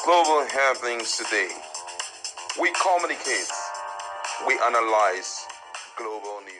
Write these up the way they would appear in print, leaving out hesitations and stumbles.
global happenings today. We communicate, we analyze global news.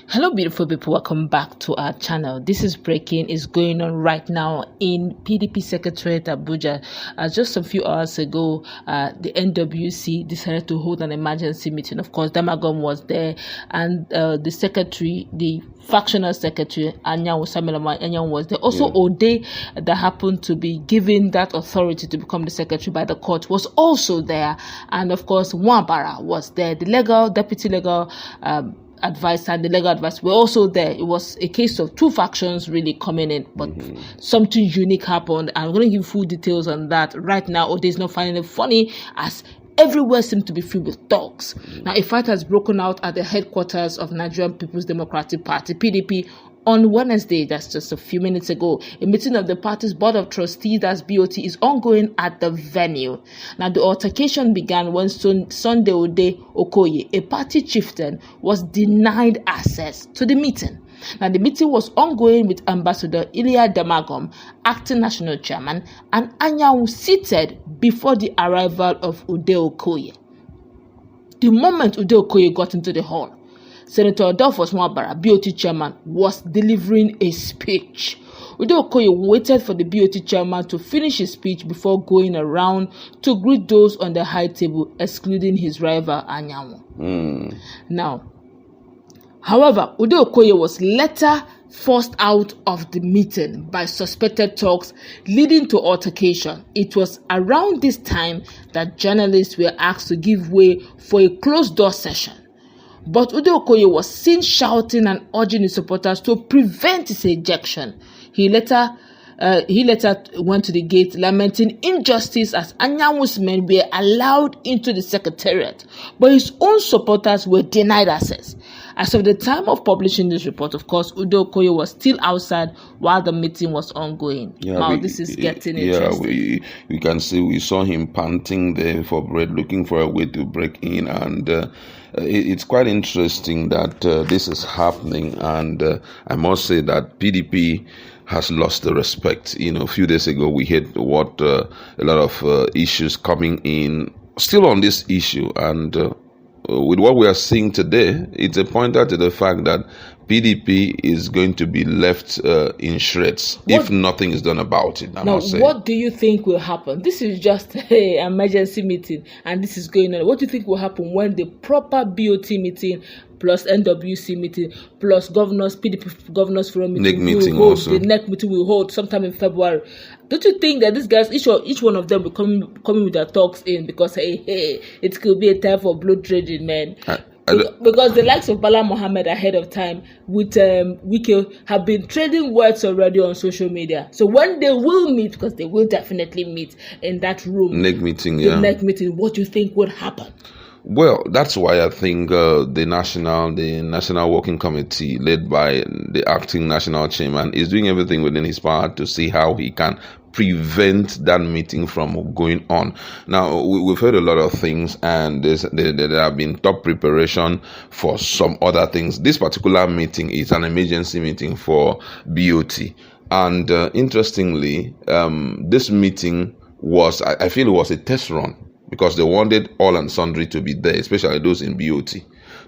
Hello beautiful people, welcome back to our channel. This is breaking is going on right now in PDP Secretariat Abuja. Just a few hours ago, the NWC decided to hold an emergency meeting. Of course, Damagum was there, and the secretary, the factional secretary, Anyan was there. Also, Ode, that happened to be given that authority to become the secretary by the court, was also there. And of course, Wabara was there. The deputy legal advice and the legal advice were also there. It was a case of two factions really coming in, but something unique happened, and I'm going to give full details on that right now. Ode is not finding it funny as everywhere seems to be filled with talks. Now, a fight has broken out at the headquarters of Nigerian People's Democratic Party, PDP, on Wednesday, that's just a few minutes ago. A meeting of the party's board of trustees, that's BoT, is ongoing at the venue. Now, the altercation began when Sunday Udo Koyo, a party chieftain, was denied access to the meeting. Now, the meeting was ongoing with Ambassador Chairman Damagum, acting national chairman, and Anyan seated before the arrival of Udo Koyo. The moment Udo Koyo got into the hall, Senator Adolphus Wabara, BoT chairman, was delivering a speech. Udo Koyo waited for the BoT chairman to finish his speech before going around to greet those on the high table, excluding his rival Anyan. Now, however, Udo Koyo was later forced out of the meeting by suspected talks leading to altercation. It was around this time that journalists were asked to give way for a closed-door session. But Udo Koyo was seen shouting and urging his supporters to prevent his ejection. He later went to the gate, lamenting injustice as Anyanwu's men were allowed into the Secretariat, but his own supporters were denied access. As of the time of publishing this report, of course, Udo Koyo was still outside while the meeting was ongoing. This is getting interesting. We can see we saw him panting there for bread, looking for a way to break in, and it's quite interesting that this is happening. And I must say that PDP has lost the respect. A few days ago we had what a lot of issues coming in still on this issue, and with what we are seeing today, it's a pointer to the fact that PDP is going to be left in shreds if nothing is done about it. Now, what do you think will happen? This is just an emergency meeting, and this is going on. What do you think will happen when the proper BoT meeting plus NWC meeting plus PDP governors forum meeting the next meeting will hold sometime in February? Don't you think that these guys, each one of them will come with their talks in, because it could be a time for blood trading, man? Because the likes of Bala Mohammed ahead of time with Wike have been trading words already on social media. So when they will meet, because they will definitely meet in that room, next meeting, what do you think would happen? Well, that's why I think the National Working Committee, led by the acting national chairman, is doing everything within his power to see how he can prevent that meeting from going on. Now, we've heard a lot of things, and there have been top preparation for some other things. This particular meeting is an emergency meeting for BoT. And interestingly, this meeting I feel it was a test run, because they wanted all and sundry to be there, especially those in BoT,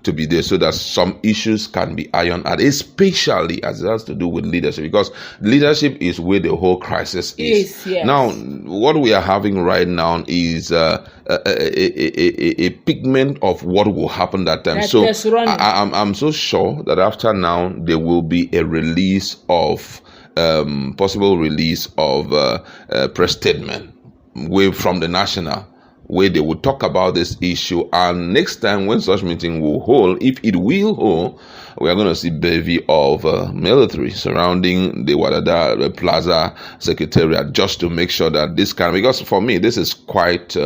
to be there so that some issues can be ironed out, especially as it has to do with leadership, because leadership is where the whole crisis is. Yes. Now, what we are having right now is a pigment of what will happen that time. So I'm so sure that after now, there will be a release of possible release of press statement from the national, where they will talk about this issue. And next time when such meeting will hold, if it will hold, we are going to see bevy of military surrounding the Wadada Plaza Secretariat, just to make sure that because for me, this is quite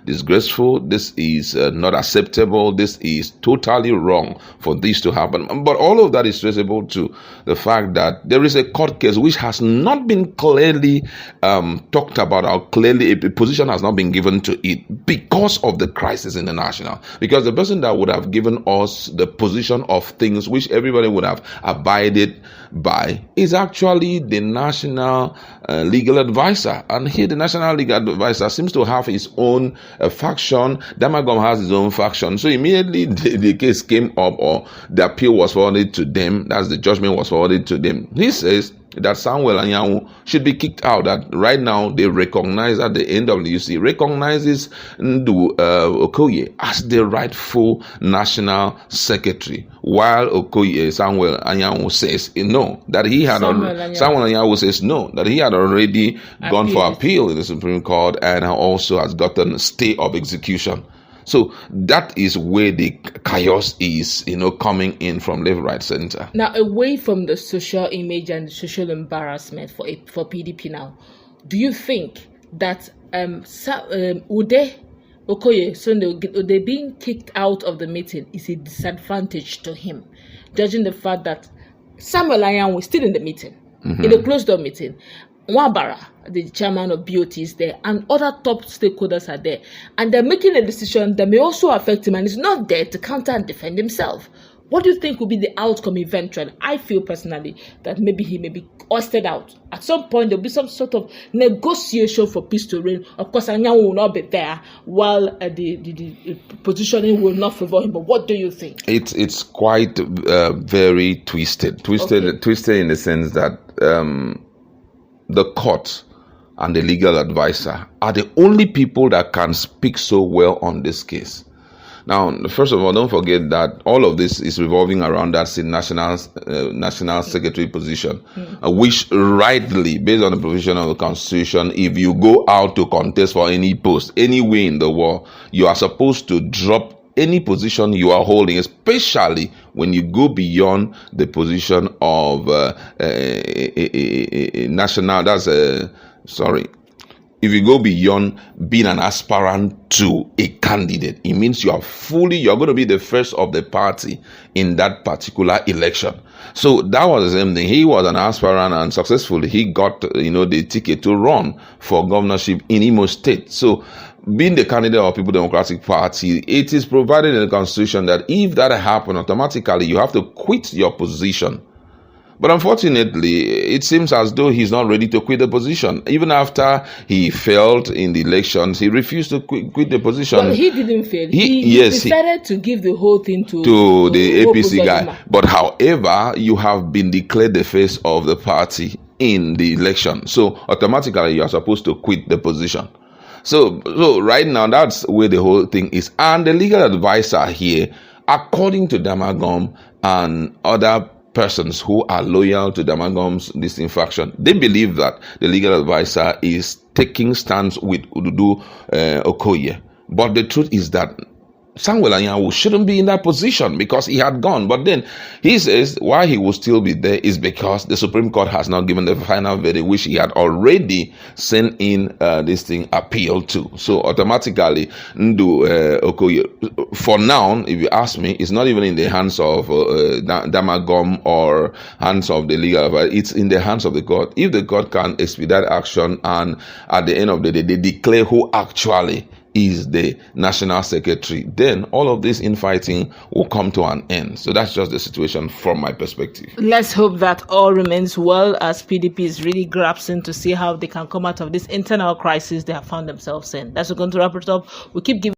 disgraceful. This is not acceptable. This is totally wrong for this to happen. But all of that is traceable to the fact that there is a court case which has not been clearly talked about, or clearly a position has not been given to it because of the crisis in the national. Because the person that would have given us the position of things which everybody would have abided by, is actually the national legal advisor. And here the national legal advisor seems to have his own faction. Damagum has his own faction. So immediately the case came up, or the appeal was forwarded to them. That's the judgment was forwarded to them. He says that Samuel Anyanwu should be kicked out. That right now they recognize, that the NWC recognizes Udo Koyo as the rightful national secretary, while Samuel Anyanwu says no, that he had Samuel Anyanwu says no, that he had already gone for appeal in the Supreme Court and also has gotten a stay of execution. So that is where the chaos is, coming in from left, right, center. Now, away from the social image and the social embarrassment for PDP now, do you think that Udo Koyo, so they being kicked out of the meeting, is a disadvantage to him, judging the fact that Samuel Anyanwu was still in the meeting, in the closed door meeting? Wabara, the chairman of BoT, is there, and other top stakeholders are there, and they're making a decision that may also affect him, and he's not there to counter and defend himself. What do you think will be the outcome eventually? I feel personally that maybe he may be ousted out. At some point, there'll be some sort of negotiation for peace to reign. Of course, Anyanwu will not be there, while the positioning will not favor him. But what do you think? It's quite very twisted. Twisted in the sense that the court and the legal advisor are the only people that can speak so well on this case. Now, first of all, don't forget that all of this is revolving around that national secretary position, which rightly, based on the provision of the Constitution, if you go out to contest for any post, anywhere in the world, you are supposed to drop any position you are holding, especially when you go beyond the position of if you go beyond being an aspirant to a candidate, it means you're going to be the first of the party in that particular election. So that was the same thing. He was an aspirant, and successfully he got, the ticket to run for governorship in Imo State. So being the candidate of People Democratic Party, it is provided in the Constitution that if that happens, automatically you have to quit your position. But unfortunately, it seems as though he's not ready to quit the position. Even after he failed in the elections, he refused to quit the position. Well, he didn't fail. He decided to give the whole thing to the APC guy. But however, you have been declared the face of the party in the election. So automatically, you are supposed to quit the position. So right now, that's where the whole thing is. And the legal advisor here, according to Damagum and other persons who are loyal to Damagum's faction, they believe that the legal advisor is taking stands with Udo Koyo. But the truth is that Samuel Anyanwu shouldn't be in that position because he had gone. But then he says why he will still be there is because the Supreme Court has not given the final verdict, which he had already sent in appeal to. So automatically, Udo Koyo, for now, if you ask me, it's not even in the hands of Damagum or hands of the legal advisor. It's in the hands of the court. If the court can expedite action and at the end of the day, they declare who actually is the national secretary, then all of this infighting will come to an end. So that's just the situation from my perspective. Let's hope that all remains well as PDP is really grasping to see how they can come out of this internal crisis they have found themselves in. That's going to wrap it up. We keep giving